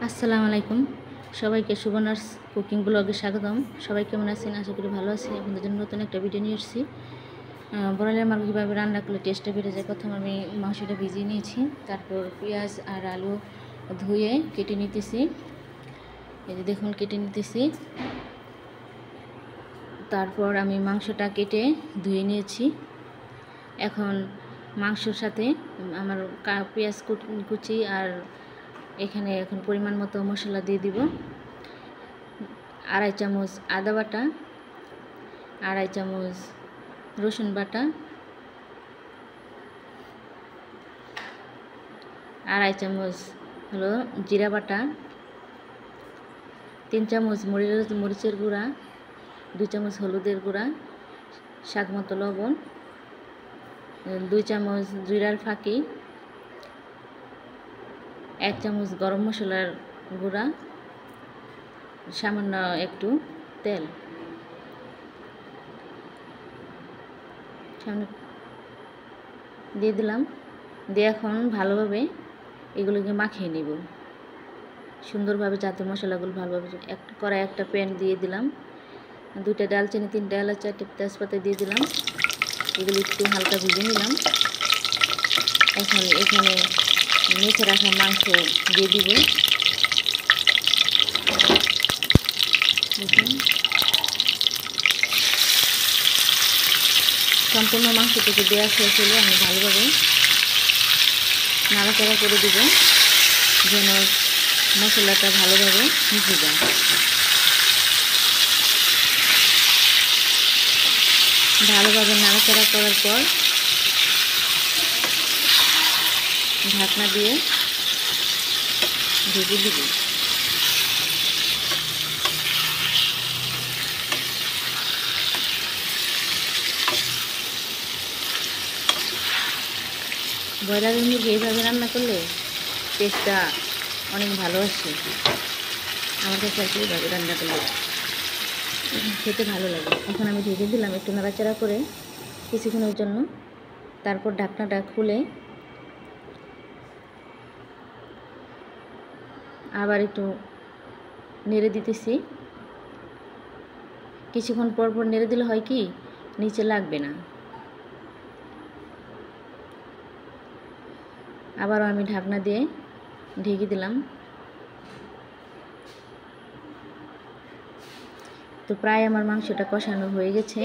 আসসালামু আলাইকুম সবাইকে সুবর্ণাস কুকিং ব্লগে স্বাগতম। সবাই কেমন আছেন? আশা করি ভালো আছি। আপনাদের জন্য নতুন একটা ভিডিও নিয়ে এসেছি। ব্রয়লার মুরগি কীভাবে রান্না করলে টেস্টটা বেড়ে যায়। প্রথম আমি মাংসটা ভিজিয়ে নিয়েছি, তারপর পেঁয়াজ আর আলু ধুয়ে কেটে নিতেছি। এই যে দেখুন কেটে নিতেছি। তারপর আমি মাংসটা কেটে ধুয়ে নিয়েছি। এখন মাংসর সাথে আমার পেঁয়াজ কুচি আর এখানে এখন পরিমাণ মতো মশলা দিয়ে দিব। 2.5 চামচ আদা বাটা, 2.5 চামচ রসুন বাটা, 2.5 চামচ হলো জিরা বাটা, 3 চামচ মরিচের গুঁড়া, 2 চামচ হলুদের গুঁড়া, স্বাদ মতো লবণ, 2 চামচ জিরার ফাঁকি, 1 চামচ গরম মশলার গুঁড়া, সামান্য একটু তেল দিয়ে দিলাম। দিয়ে এখন ভালোভাবে এগুলোকে মাখিয়ে নিব সুন্দরভাবে, যাতে মশলাগুলো ভালোভাবে। কড়াই একটা প্যান দিয়ে দিলাম, 2টা ডালচিনি, 3টা এলাচ, 4টা তেজপাতা দিয়ে দিলাম। এগুলো একটু হালকা ভেজে নিলাম। এখন এখানে মেখে রাখা মাংস দিয়ে দিব। সম্পূর্ণ মাংসটুকু দেওয়া শেষ হলে আমি ভালোভাবে নাড়াচাড়া করে দেব, যেন মশলাটা ভালোভাবে মিশে যায়। ভালোভাবে নাড়াচাড়া করার পর ঢাকনা দিয়ে ঢেকে দিব। ব্রয়লারের মুরগি এইভাবে রান্না করলে টেস্টটা অনেক ভালো আসে। আমার কাছে আর কি এইভাবে রান্না করলে খেতে ভালো লাগে। এখন আমি ঢেকে দিলাম একটু নাড়াচাড়া করে কিছুক্ষণের জন্য। তারপর ঢাকনাটা খুলে আবার একটু নেড়ে দিতেছি। কিছুক্ষণ পর পর নেড়ে দিলে হয় কি, নিচে লাগবে না। আবারও আমি ঢাকনা দিয়ে ঢেকে দিলাম। তো প্রায় আমার মাংসটা কষানো হয়ে গেছে।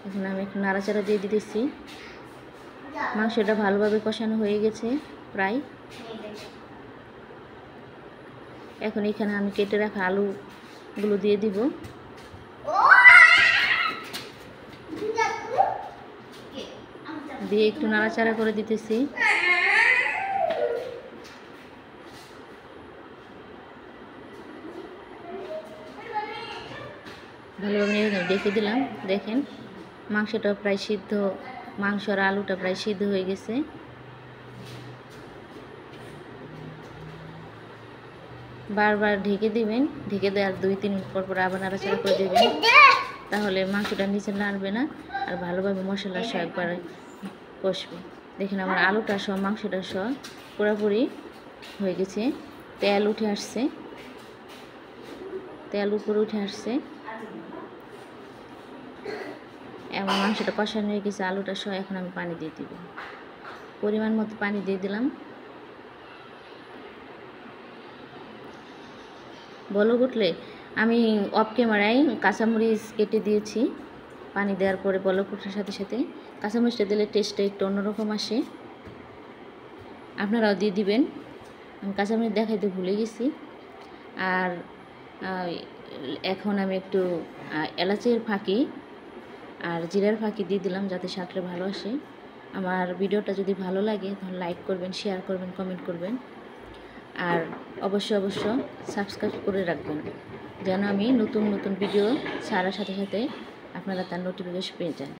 এখন আমি একটু নাড়াচাড়া দিয়ে দিতেছি। মাংসটা ভালোভাবে কষানো হয়ে গেছে প্রায়। এখন এখানে আমি কেটে রাখা আলুগুলো দিয়ে দিব। দিয়ে একটু নাড়াচাড়া করে দিতেছি। ভালোভাবে ডেকে দিলাম। দেখেন মাংসটা প্রায় সিদ্ধ, মাংস আর আলুটা প্রায় সিদ্ধ হয়ে গেছে। বারবার ঢেকে দিবেন। ঢেকে দেওয়ার 2-3 মিনিট পর পর আবার নাড়াচাড়া করে দেবেন, তাহলে মাংসটা নিচে নাড়বে না আর ভালোভাবে মশলা সহ একবারে কষবে। দেখেন আমার আলুটা সহ মাংসটা সহ পুরোপুরি হয়ে গেছে। তেল উঠে আসছে, তেল উপরে উঠে আসছে এবং মাংসটা কষানো হয়ে গেছে আলুটা সহ। এখন আমি পানি দিয়ে দিব, পরিমাণ মতো পানি দিয়ে দিলাম। বলক উঠলে আমি অফ ক্যামেরায় কাঁচামরিচ কেটে দিয়েছি। পানি দেওয়ার পরে বলক ওঠার সাথে সাথে কাঁচামরিচটা দিলে টেস্টটা একটু অন্যরকম আসে। আপনারাও দিয়ে দিবেন। আমি কাঁচামরিচ দেখাইতে ভুলে গেছি। আর এখন আমি একটু এলাচের ফাঁকি আর জিরার ফাঁকি দিয়ে দিলাম, যাতে স্বাদটা ভালো আসে। আমার ভিডিওটা যদি ভালো লাগে তাহলে লাইক করবেন, শেয়ার করবেন, কমেন্ট করবেন। আর অবশ্যই সাবস্ক্রাইব করে রাখবেন, যেন আমি নতুন নতুন ভিডিও ছাড়ার সাথে সাথে আপনারা তার নোটিফিকেশন পেয়ে যান।